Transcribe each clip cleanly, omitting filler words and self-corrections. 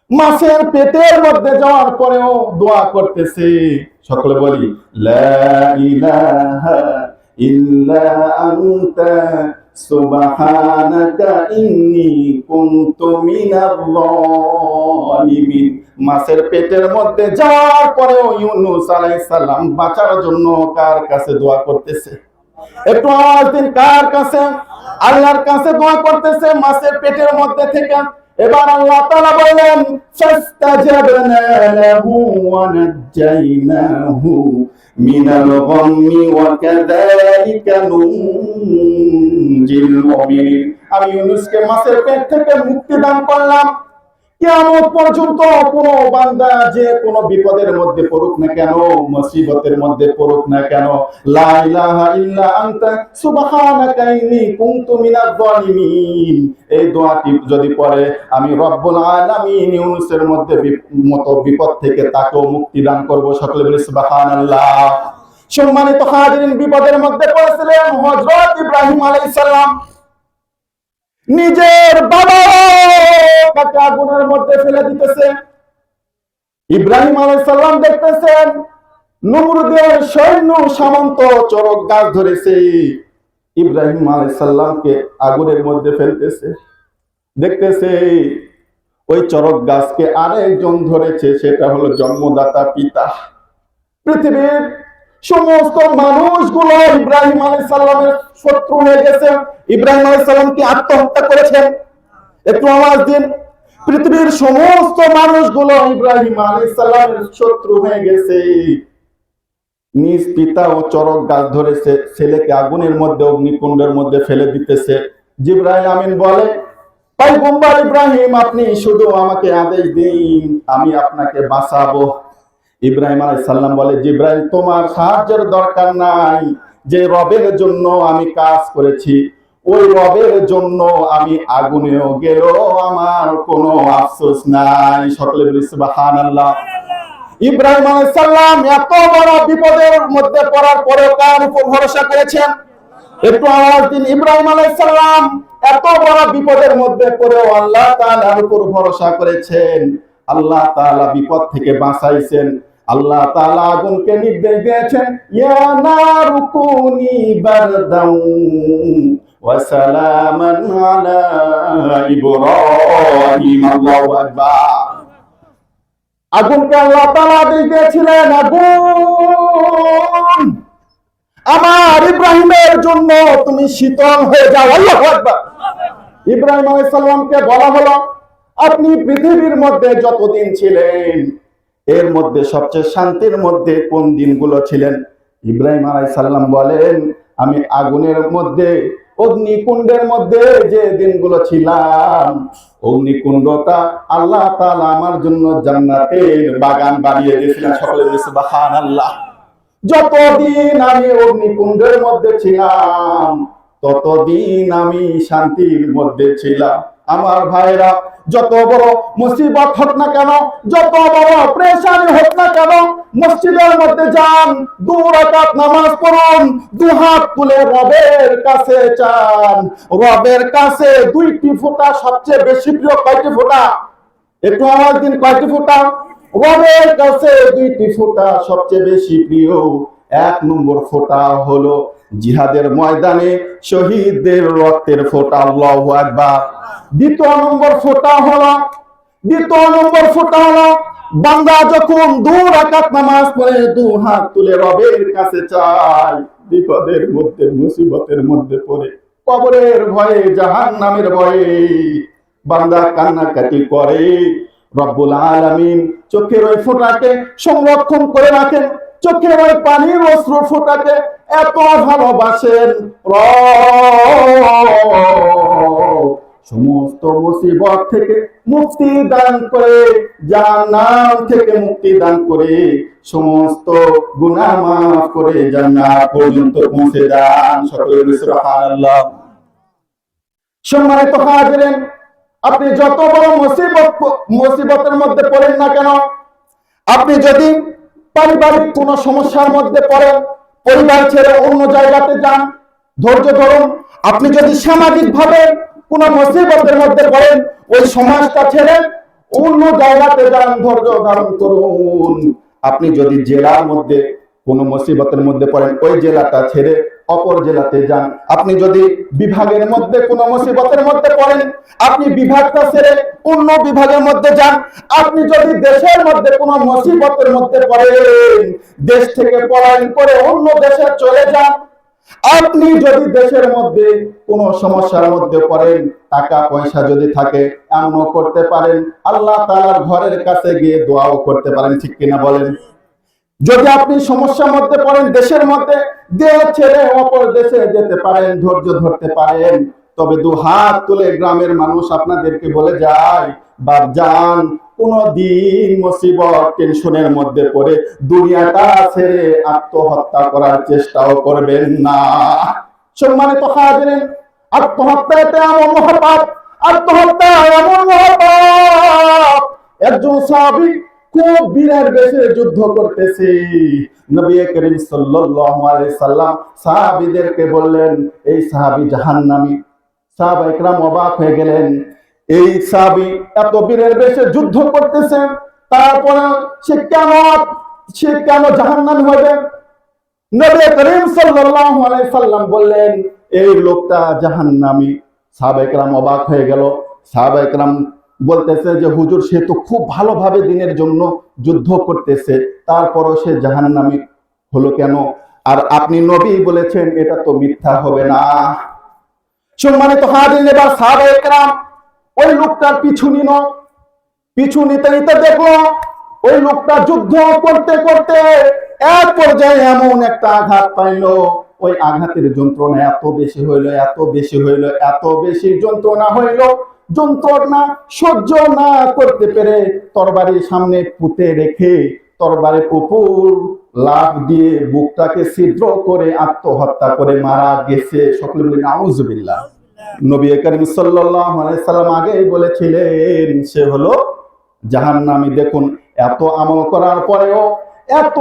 মাছের পেটের মধ্যে যাওয়ার পরেও দোয়া করতেছে। সকলে বলি লা ইলাহা ইল্লা আনতা সুবহানাকা ইন্নী কুনতু মিনাল যালিমিন। মাছের পেটের মধ্যে যাওয়ার পরেও ইউনূস আলাইহিস সালাম বাঁচার জন্য কার কাছে দোয়া করতেছে? একটু আওয়াজ দিন, কার কাছে? আল্লাহর কাছে দোয়া করতেছে মাছের পেটের মধ্যে থেকে। এবার আল্লাহ তাআলা বলেন ফাস্তাজাবনা লাহু ওয়া নাজ্জাইনাহু মিনাল গাম্মি ওয়া কাযালিকা নুনজিল মুমিনিন। আমি ইউনূসকে মাছের পেট থেকে মুক্তি দান করলাম। কিয়ামত পর্যন্ত কোন বান্দা যে কোন বিপদের মধ্যে পড়ুক না কেন, মুসিবতের মধ্যে পড়ুক না কেন, লা ইলাহা ইল্লা আনতা সুবহানাকা ইন্নী কুনতু মিনাজ জালিমিন, এই দোয়াটি যদি পড়ে আমি রব্বুল আলামিন ইউনূসের মতো বিপদ থেকে তাকেও মুক্তি দান করব। সকলে বলি সুবহানাল্লাহ। সম্মানিত হাজিরিন, বিপদের মধ্যে পড়েছিলেন হযরত ইব্রাহিম আলাইহিস সালাম। নিজের বাবা তাকে আগুনের মধ্যে ফেলে দিতেছে। ইব্রাহিম আলাইহিস সালাম দেখতেছেন নমরুদের সৈন্য সামন্ত চরক গাছ ধরেছে, ইব্রাহিম আলাইহিস সালামকে আগুনের মধ্যে ফেলতেছে। দেখতেছে ওই চরক গাছকে আরেকজন ধরেছে, সেটা হলো জন্মদাতা পিতা। পৃথিবীর সমস্ত মানুষগুলো ইব্রাহিম আলাইহিস সালামের শত্রু হয়ে গেছে। ইব্রাহিম আলাইহিস সালাম কি আত্মহত্যা করেছেন? একটু আওয়াজ দিন। পৃথিবীর সমস্ত মানুষগুলো ইব্রাহিম আলাইহিস সালামের শত্রু হয়ে গেছে। নিজ পিতা ও চরক গাছ ধরেছে, ছেলেকে আগুনের মধ্যে অগ্নিকুণ্ডের মধ্যে ফেলে দিতেছে। জিবরাইল আমিন বলে, পয়গম্বর ইব্রাহিম আপনি শুধু আমাকে আদেশ দিন, আমি আপনাকে বাঁচাবো। ইব্রাহিম আলাইহিস সালাম বলে, জিবরাইল তোমার সাহায্যের দরকার নাই, যে রবের জন্য আমি কাজ করেছি ওই রবের জন্য আমি আগুনেও গেলেও আমার কোনো আফসোস নাই। সকলে বলি সুবহানাল্লাহ। ইব্রাহিম আলাইহিস সালাম এত বড় বিপদের মধ্যে পড়ার পরেও কার উপর ভরসা করেছেন? একটু আওয়াজ দিন। ইব্রাহিম আলাইহিস সালাম এত বড় বিপদের মধ্যে পড়েও আল্লাহ তাআলার উপর ভরসা করেছেন। আল্লাহ তাআলা বিপদ থেকে বাঁচাইছেন। আল্লাহ তাআলা আগুনকে নির্দেশ দিয়েছেন, ইয়া নারু কুনি বারদান ওয়া সালামান আলা ইব্রাহিম। আল্লাহু আকবার। আগুনকে আল্লাহ তাআলা আদেশ দিয়েছিলেন, আগুন আমার ইব্রাহিমের জন্য তুমি শীতল হয়ে যাও। আল্লাহু আকবার। ইব্রাহিম আলাইহিস সালামকে বলা হলো, আপনি পৃথিবীর মধ্যে যতদিন ছিলেন এর মধ্যে সবচেয়ে শান্তির মধ্যে কোন দিনগুলো ছিলেন? ইব্রাহিম আলাইহিস সালাম বলেন, আমি আগুনের মধ্যে অগ্নিকুণ্ডের মধ্যে যে দিনগুলো ছিলাম, অগ্নিকুণ্ডটা আল্লাহ তাআলা আমার জন্য জান্নাতের বাগান বানিয়ে দিয়েছিলেন। সকলে বলি সুবহানাল্লাহ। যতদিন আমি অগ্নিকুণ্ডের মধ্যে ছিলাম ততদিন আমি শান্তির মধ্যে ছিলাম। আমার ভাইরা, যত বড় মুসিবত হোক না কেন, যত বড় পেরেশানি হোক না কেন, মসজিদের মধ্যে যান, 2 রাকাত নামাজ পড়ুন, 2 হাত তুলে রবের কাছে চান। রবের কাছে 2টি ফোঁটা সবচেয়ে বেশি প্রিয়। কয়টি ফোঁটা? একটু আওয়াজ দিন, কয়টি ফোঁটা? রবের কাছে 2টি ফোঁটা সবচেয়ে বেশি প্রিয়। 1 নম্বর ফোঁটা হলো জিহাদের ময়দানে শহীদদের রক্তের ফোঁটা। আল্লাহু আকবার। দ্বিতীয় নম্বর ফোঁটা হলো বান্দা যখন 2 রাকাত নামাজ পড়ে 2 হাত তুলে রবের কাছে চায়, বিপদের মধ্যে মুসিবতের মধ্যে পড়ে, কবরের ভয়ে, জাহান্নামের ভয়ে বান্দা কান্নাকাটি করে, রব্বুল আলামিন চোখের ওই ফোঁটাকে সংরক্ষণ করে রাখেন। চোখের ওই পানির অশ্রু ফোঁটাকে এত ভালোবাসেন, সমস্ত মুসিবত থেকে মুক্তি দান করে, জাহান্নাম থেকে মুক্তি দান করে, সমস্ত গুনাহ মাফ করে জান্নাত পর্যন্ত পৌঁছে যান। সকলে বলি সুবহানাল্লাহ। সম্মানিত হাজিরিন, আপনি যত বড় মুসিবতের মধ্যে পড়েন না কেন, আপনি যদি পারিবারিক কোন সমস্যার মধ্যে পড়েন, পরিবার ছেড়ে অন্য জায়গাতে যান, ধৈর্য ধরুন। আপনি যদি সামাজিক ভাবে কোন মুসিবতের মধ্যে পড়েন, ওই সমাজটা ছেড়ে অন্য জায়গাতে যান, ধৈর্য ধারণ করুন। আপনি যদি জেলার মধ্যে কোন মুসিবতের মধ্যে পড়েন, ওই জেলাটা ছেড়ে অপর জেলাতে যান। আপনি যদি বিভাগের মধ্যে কোন মুসিবতের মধ্যে পড়েন, আপনি বিভাগটা ছেড়ে অন্য বিভাগের মধ্যে যান। আপনি যদি দেশের মধ্যে কোন মুসিবতের মধ্যে পড়েন, দেশ থেকে পলায়ন করে অন্য দেশে চলে যান। আপনি যদি দেশের মধ্যে কোন সমস্যার মধ্যে পড়েন, টাকা পয়সা যদি থাকে, এমনও করতে পারেন আল্লাহ তাআলার ঘরের কাছে গিয়ে দোয়াও করতে পারেন, ঠিক কিনা বলেন? যদি আপনি সমস্যার মধ্যে পড়েন, দেশের মধ্যে দেশ ছেড়ে অপর দেশে যেতে পারেন, ধৈর্য ধরতে পারেন। তবে দু হাত তুলে গ্রামের মানুষ আপনাদেরকে বলে যায়, বাপজান, কোনদিন মুসিবত টেনশনের মধ্যে পড়ে দুনিয়াটা ছেড়ে আত্মহত্যা করার চেষ্টাও করবেন না। সম্মানিত হাজিরিন, আত্মহত্যা এটা এমন মহাপাপ, আত্মহত্যা এমন মহাপাপ। একজন সাহাবী খুব বীরের বেশে যুদ্ধ করতেছে। নবী করিম সাল্লাল্লাহু আলাইহি সাল্লাম সাহাবীদেরকে বললেন, এই সাহাবী জাহান্নামী। সাহাবায়ে কেরাম অবাক হয়ে গেলেন, এই সাহাবী এত বীরের বেশে যুদ্ধ করতেছে, তারপরে সে কেন জাহান্নামী হবে? নবী করিম সাল্লাল্লাহু আলাইহি সাল্লাম বললেন, এই লোকটা জাহান্নামী। সাহাবায়ে কেরাম অবাক হয়ে গেল। সাহাবায়ে কেরাম বলতেছে যে হুজুর, সে তো খুব ভালোভাবে দ্বীনের জন্য যুদ্ধ করতেছে, তারপরও সে জাহান্নামী হলো কেন? আর আপনি নবী বলেছেন, এটা তো মিথ্যা হবে না। সম্মানিত হাজিরিন, এবার সাহাবায়ে কেরাম ওই লোকটার পিছু নিতে নিতে দেখলো ওই লোকটা যুদ্ধ করতে করতে এক পর্যায়ে এমন একটা আঘাত পাইলো, ওই আঘাতের যন্ত্রণা এত বেশি হইলো, এত বেশি যন্ত্রণা হইলো, যন্ত্রণা সহ্য না করতে পেরে তরবারির সামনে পুঁতে রেখে তরবারির উপর লাফ দিয়ে বুকটাকে ছিদ্র করে আত্মহত্যা করে মারা গেছে। সকলে বলি নাউজুবিল্লাহ। নবী করিম সাল্লাল্লাহু আলাইহি সাল্লাম আগেই বলেছিলেন সে হলো জাহান্নামী। দেখুন, এত আমল করার পরেও, এত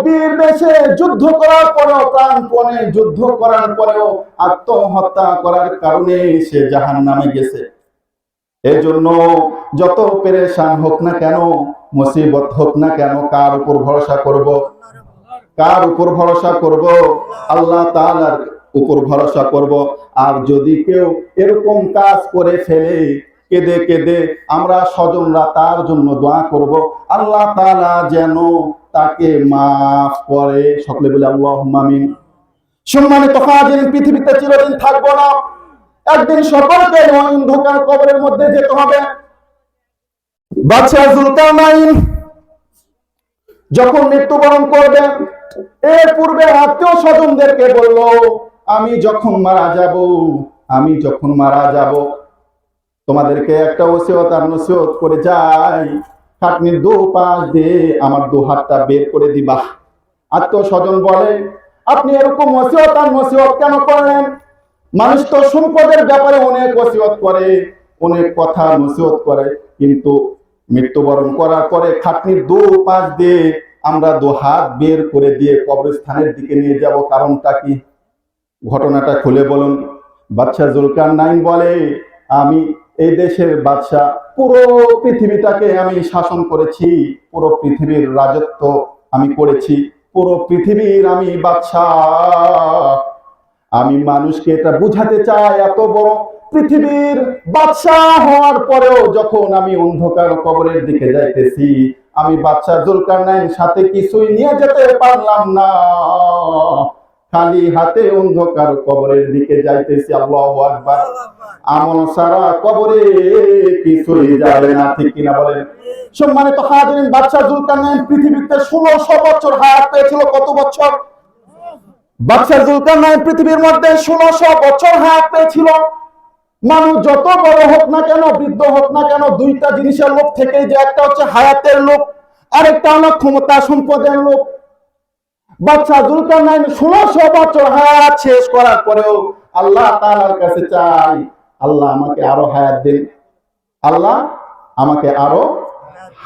বীর বেশে যুদ্ধ করার পরেও, প্রাণপণে যুদ্ধ করার পরেও আত্মহত্যা করার কারণে সে জাহান্নামে গেছে। এজন্য যত পেরেশান হোক না কেন, মুসিবত হোক না কেন, কার উপর ভরসা করব? কার উপর ভরসা করব? আল্লাহ তাআলার উপর ভরসা করব। আর যদি কেউ এরকম কাজ করে ফেলে, কেঁদে কেঁদে আমরা স্বজনরা তার জন্য দোয়া করব, আল্লাহ তাআলা যেন তাকে মাফ করে। সকলে বলে আল্লাহুম্মা আমিন। সম্মানিত হাজিরিন, পৃথিবীতে চিরদিন থাকবো না, একদিন সকলকে অন্ধকার কবরের মধ্যে যেতে হবে। বাদশাহ যুলকারনাইন যখন মৃত্যুবরণ করবেন, এর পূর্বে আত্মীয় স্বজনদেরকে বলল, আমি যখন মারা যাব তোমাদেরকে একটা ওসিয়ত আর নসিহত করে যাই, খাটনির দু পাশ দিয়ে আমার দু হাতটা বের করে দিবা। আত্মীয় স্বজন বলে, আপনি এরকম ওসিয়ত আর নসিহত কেন করলেন? মানুষ তো সম্পদের ব্যাপারে অনেক ওসিয়ত করে, অনেক কথা নসিহত করে, কিন্তু মৃত্যুবরণ করার পরে খাটনির দু পাশ দিয়ে আমরা দু হাত বের করে দিয়ে কবরস্থানের দিকে নিয়ে যাব, কারণটা কি? ঘটনাটা খুলে বলুন। বাদশাহ যুলকারনাইন বলে, আমি এই দেশের বাদশাহ, পুরো পৃথিবীটাকে আমি শাসন করেছি, পুরো পৃথিবীর রাজত্ব আমি করেছি, পুরো পৃথিবীর আমি বাদশাহ। আমি মানুষকে এটা বুঝাতে চাই, এত বড় পৃথিবীর বাদশাহ হওয়ার পরেও যখন আমি অন্ধকার কবরের দিকে যাইতেছি, আমি বাদশাহ যুলকারনাইন সাথে কিছুই নিয়ে যেতে পারলাম না, খালি হাতে অন্ধকার কবরের দিকে যাইতেছি। আল্লাহু আকবার। আমল সারা কবরে কিছুই যাবে না, ঠিক কিনা বলেন? সম্মানিত হাজিরিন, বাদশাহ যুলকারনাইন পৃথিবীতে 1600 বছর হায়াত পেয়েছিল। কত বছর? বাদশাহ যুলকারনাইন পৃথিবীর মধ্যে 1600 বছর হায়াত পেয়েছিল। মানুষ যত বড় হোক না কেন, বৃদ্ধ হোক না কেন, দুইটা জিনিসের লোভ থেকেই যায়, একটা হচ্ছে হায়াতের লোভ, আরেকটা হলো ক্ষমতা সম্পদের লোভ। বাদশাহ যুলকারনাইন 1600 বছর হায়াত শেষ করার পরেও আল্লাহ তাআলার কাছে চাই, আল্লাহ আমাকে আরো হায়াত দিন, আল্লাহ আমাকে আরো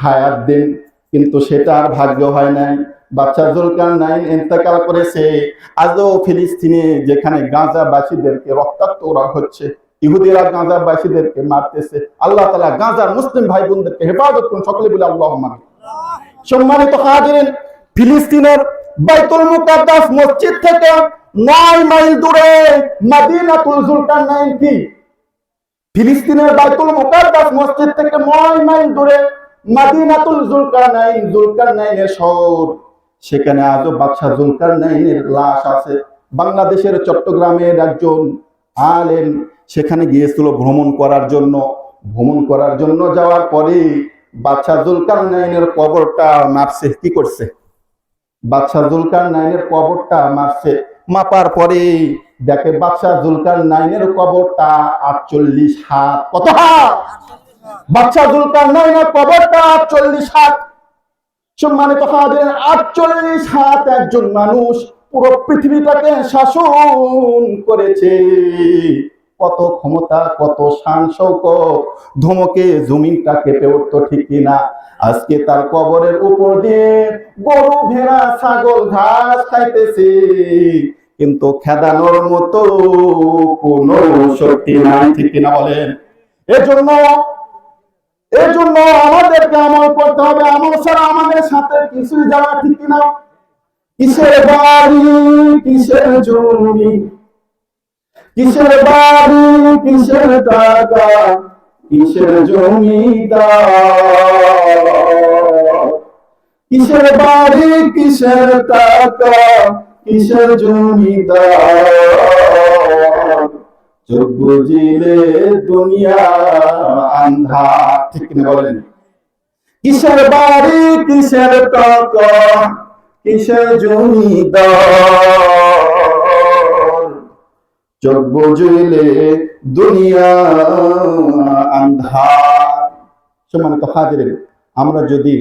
হায়াত দিন। কিন্তু সেটা আর ভাগ্য হয় নাই। বাদশাহ যুলকারনাইন ইন্তেকাল করেছে। আজও ফিলিস্তিনে যেখানে গাজাবাসীদেরকে রক্তাক্ত করা হচ্ছে, ইহুদিরা গাঁজাবাসীদেরকে মারতেছে। আল্লাহ তাআলা গাঁজার মুসলিম ভাই বোনদেরকে হেফাজত করুন, সকলে বলে আল্লাহুম্মা আমিন। সম্মানিত হাজিরিন, ফিলিস্তিনের বাইতুল মুকাদ্দাস মসজিদ থেকে 9 মাইল দূরে মদিনাতুল যুলকারনাইন কি? ফিলিস্তিনের বাইতুল মুকাদ্দাস মসজিদ থেকে 9 মাইল দূরে মদিনাতুল যুলকারনাইন, যুলকারনাইনের শহর। সেখানে আজও বাদশাহ যুলকারনাইনের লাশ আছে। বাংলাদেশের চট্টগ্রামের একজন আলেম সেখানে গিয়েছিল ভ্রমণ করার জন্য যাওয়ার পরে বাদশাহ যুলকারনাইনের কবরটা মাপছে। কি করছে? বাদশাহ যুলকারনাইনের কবরটা মাপছে। মাপার পরে দেখে বাদশাহ যুলকারনাইনের কবরটা 48 হাত। কত হাত? বাদশাহ যুলকারনাইনের কবরটা 48 হাত। সম্মানিত হাজির, 48 হাত একজন মানুষ পুরো পৃথিবীটাকে শাসন করেছে। কত ক্ষমতা, কত শান শৌকত, ধমকে জমিনটা কেঁপে উঠতো, ঠিক কিনা? আজকে তার কবরের উপর দিয়ে গরু, ভেড়া, ছাগল ঘাস খাইতেছে, কিন্তু খেদানোর মতো কোনো শক্তি নাই, ঠিক কিনা বলেন? এজন্য আমাদেরকে আমল করতে হবে। আমল ছাড়া আমাদের সাথে কিছুই যাওয়া, ঠিক কিনা? কিসের বাড়ি, কিসের জমি, কিসের বাড়ি, কিসের টাকা, কিসের জমিদার, কিসের বাড়ি, কিসের টাকা, কিসের জমিদার, চোখ বুজিলে দুনিয়া আন্ধার, ঠিক কিনা বলেন? কিসের বাড়ি, কিসের টাকা, কিসের জমিদার, চোখ বুঝিলে দুনিয়া আন্ধার। সম্মানিত হাজিরিন, আমরা যদি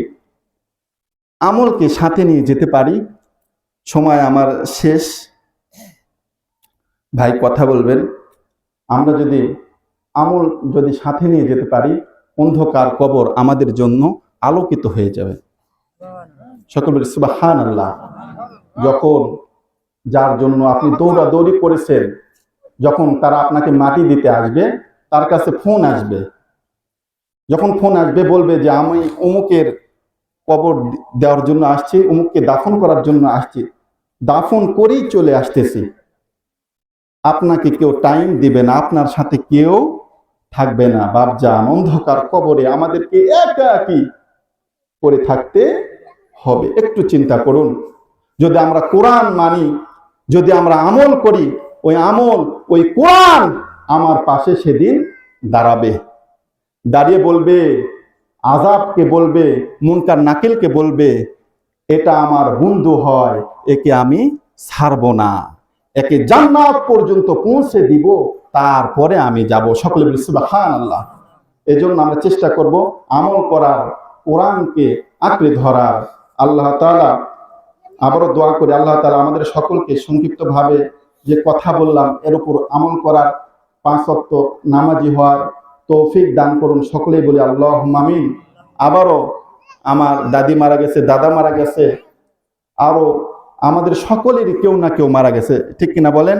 আমলকে সাথে নিয়ে যেতে পারি, সময় আমার শেষ, ভাই কথা বলবেন। আমরা যদি আমল সাথে নিয়ে যেতে পারি, অন্ধকার কবর আমাদের জন্য আলোকিত হয়ে যাবে। সকল বলি সুবহানাল্লাহ। যখন যার জন্য আপনি দৌড়াদৌড়ি করেছেন, যখন তারা আপনাকে মাটি দিতে আসবে, তার কাছে ফোন আসবে। যখন ফোন আসবে বলবে যে আমি অমুকের কবর দেওয়ার জন্য আসছি, অমুককে দাফন করার জন্য আসছি, দাফন করেই চলে আসতেছি, আপনাকে কেউ টাইম দিবে না, আপনার সাথে কেউ থাকবে না। বাপজান, অন্ধকার কবরে আমাদেরকে একাকী করে থাকতে হবে। একটু চিন্তা করুন, যদি আমরা কোরআন মানি, যদি আমরা আমল করি, ওই কোরআন আমার পাশে সেদিন দাঁড়াবে, দাঁড়িয়ে বলবে, আযাবকে বলবে, মুনকার নাকিলকে বলবে, এটা আমার বন্ধু হয়, একে আমি ছাড়বো না, একে জান্নাত পর্যন্ত পৌঁছে দিব, তারপরে আমি যাব। সকলে বলি সুবহানাল্লাহ। এজন্য আমরা চেষ্টা করব আমল করার, কোরআনকে আঁকড়ে ধরার। আল্লাহ তাআলা, আবারও দোয়া করি, আল্লাহ তাআলা আমাদের সকলকে সংক্ষিপ্তভাবে যে কথা বললাম এর উপর আমল করার, 5 ওয়াক্ত নামাজি হওয়ার তৌফিক দান করুন। সকলেই বলি আল্লাহুম্মা আমিন। আবারও আমার দাদি মারা গেছে, দাদা মারা গেছে, আরো আমাদের সকলেরই কেউ না কেউ মারা গেছে, ঠিক কিনা বলেন?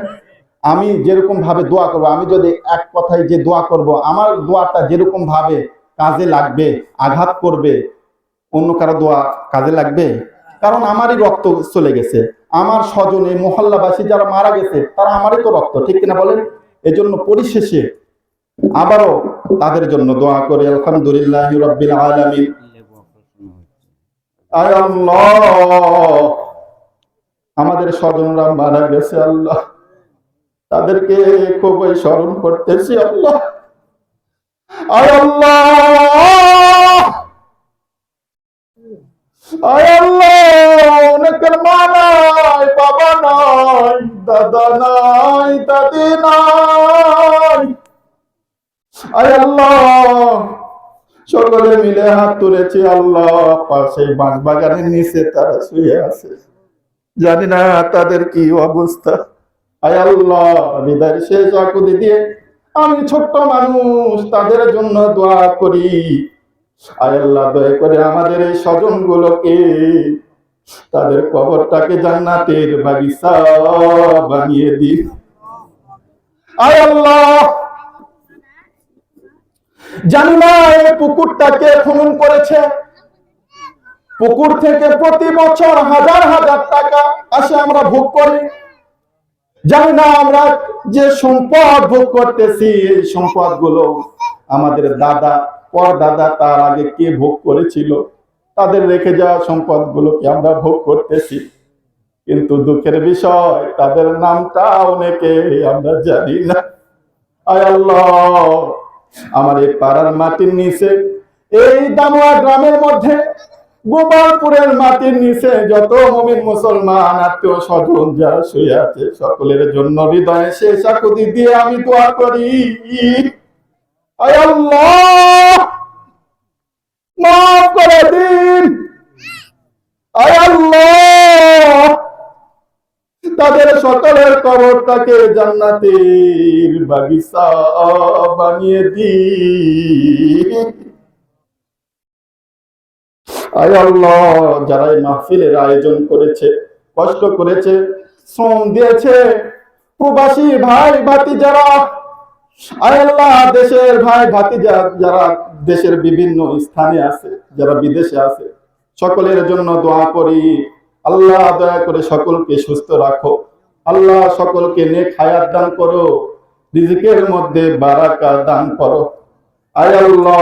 আমি যেরকম ভাবে দোয়া করব, আমি যদি এক কথায় যে দোয়া করব, আমার দোয়াটা যেরকম ভাবে কাজে লাগবে, আঘাত করবে, অন্য কারো দোয়া কাজে লাগবে? কারণ আমারই রক্ত চলে গেছে, আমার স্বজনে মহল্লাবাসী যারা মারা গেছে তারা আমারই তো রক্ত, ঠিক কিনা বলেন? এজন্য পরিশেষে আবারও তাদের জন্য দোয়া করি। আলহামদুলিল্লাহি রাব্বিল আলামিন। আয় আল্লাহ, আমাদের স্বজনরা মারা গেছে আল্লাহ, তাদেরকে খুবই স্মরণ করতেছি আল্লাহ। আয় আল্লাহ, আয় আল্লাহ, অনেকের মা নাই, বাবা নাই, দাদা নাই, দাদি নাই। আয় আল্লাহ, সকলে মিলে হাত তুলেছি আল্লাহ, পাশে বাঁশবাগানের নিচে তারা শুয়ে আছে, জানি না তাদের কি অবস্থা। আয় আল্লাহ, হৃদয়ের শেষ আকুতি দিয়ে আমি ছোট্ট মানুষ, তাদের জন্য দোয়া করি। আয় আল্লাহ, দয়া করে আমাদের এই স্বজন গুলোকে, তাদের কবরটাকে জান্নাতের বাগিচা বানিয়ে দিন। আয় আল্লাহ, জানি না এই পুকুরটাকে খনন করেছে। পুকুর থেকে প্রতি বছর হাজার হাজার টাকা আসে, আমরা ভোগ করি। জানি না আমরা যে সম্পদ ভোগ করতেছি, এই সম্পদ গুলো আমাদের দাদা পরদাদা তার আগে কে ভোগ করেছিল, তাদের রেখে যাওয়া সম্পদ গুলোকে আমরা ভোগ করতেছি। কিন্তু দুঃখের বিষয়, তাদের নামটা অনেকে আমরা জানি না। আয় আল্লাহ, আমার এই পাড়ার মাটির নিচে, এই দামোয়া গ্রামের মধ্যে, গোপালপুরের মাটির নিচে যত মুমিন মুসলমান আত্মীয় স্বজন যারা শুয়ে আছে, সকলের জন্য হৃদয়ে শেষ আকুতি দিয়ে আমি দোয়া করি, আয় আল্লাহ মাফ করে দিন। আয় আল্লাহ তাদের সকলের কবরটাকে জান্নাতের বাগিচা বানিয়ে দিন। আয় আল্লাহ, যারা এই মাহফিলের আয়োজন করেছে, কষ্ট করেছে, শ্রম দিয়েছে, প্রবাসী ভাই ভাতিজারা, আয় আল্লাহ দেশের ভাই ভাতিজা যারা দেশের বিভিন্ন স্থানে আছে, যারা বিদেশে আছে, সকলের জন্য দোয়া করি। আল্লাহ দয়া করে সকলকে সুস্থ রাখো। আল্লাহ সকলকে নেক হায়াত দান করো, রিজিকের মধ্যে বারাকা দান করো। আয় আল্লাহ,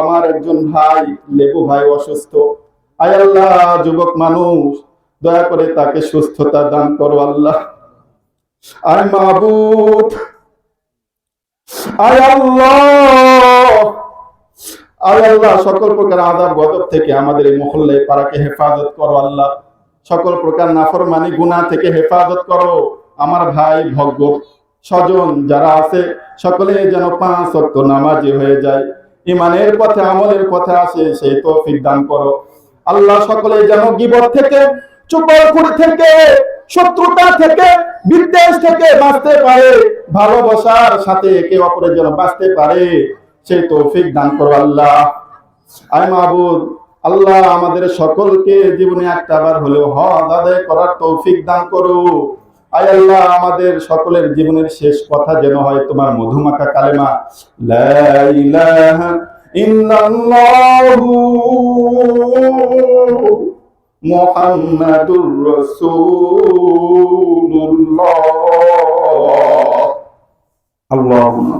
আমার একজন ভাই লেবু ভাই অসুস্থ, আয় আল্লাহ যুবক মানুষ, দয়া করে তাকে সুস্থতা দান করো আল্লাহ। আয় মাবুদ, আয় আল্লাহ, আয় আল্লাহ সকল প্রকার আযাব গজব থেকে আমাদের এই মহল্লায় পাড়াকে হেফাজত করো আল্লাহ। সকল প্রকার নাফরমানি গুনাহ থেকে হেফাজত করো। আমার ভাই ভগ্ন স্বজন যারা আছে, সকলে যেন 5 ওয়াক্ত নামাজি হয়ে যায়, ঈমানের পথে আমলের পথে আসে, সেই তৌফিক দান করো আল্লাহ। সকলে যেন গীবত থেকে, চুগলখড়ি থেকে, শত্রুতা থেকে, বিদ্বেষ থেকে বাঁচতে পারে, ভালোবাসার সাথে একে অপরের যেন বাঁচতে পারে, সেই তৌফিক দান করো আল্লাহ। আয় মাবুদ, আল্লাহ আমাদের সকলকে জীবনে একটাবার হলেও হজ আদায় করার তৌফিক দান করো। আয় আল্লাহ, আমাদের সকলের জীবনের শেষ কথা যেন হয় তোমার মধুমাখা কালেমা লা ইলাহা ইল্লাল্লাহু মুহাম্মাদুর রাসূলুল্লাহ। আল্লাহুম্মা